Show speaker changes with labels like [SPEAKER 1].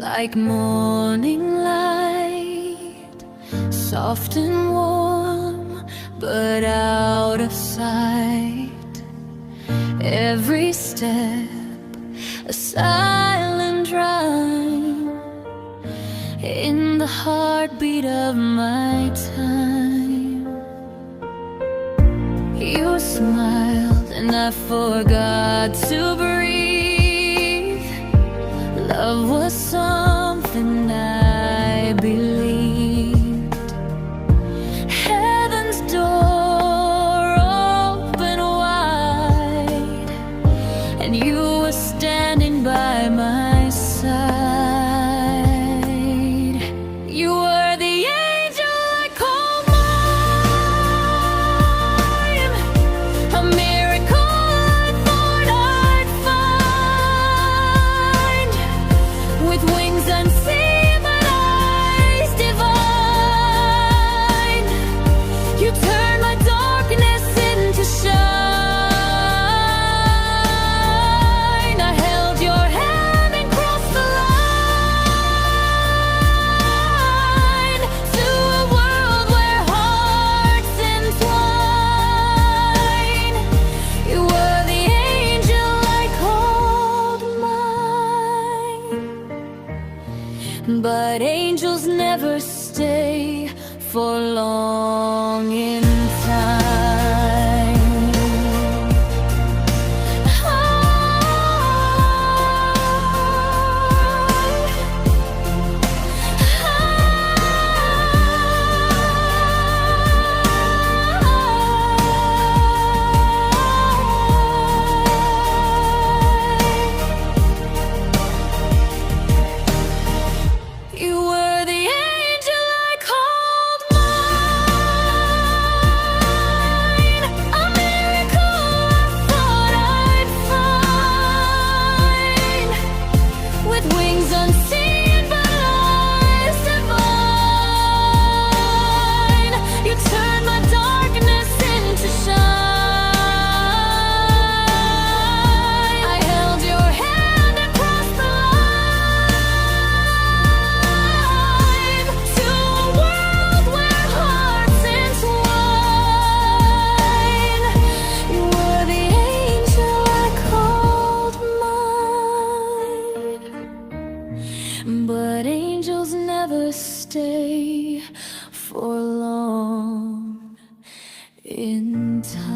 [SPEAKER 1] like morning light, soft and warm, but out of sight. Every step, a silent rhyme in the heartbeat of my time. You smiled and I forgot to breathe. Love was something I believed. Heaven's door open wide, and you were standing by my side. You were the angel I called mine, a miracle I thought I'd find. With wings unseen but eyes divine, you turned my darkness into shine. I held your hand and crossed the line to a world where hearts entwine. You were the angel I called mine. But angels never stay for long in time. You were the angel I called mine, a miracle I thought I'd find. With wings unseen but eyes divine, you turned my darkness into shine. I held your hand and crossed the line to a world where hearts entwine. You were the angel I called mine. But angels never stay for long in time.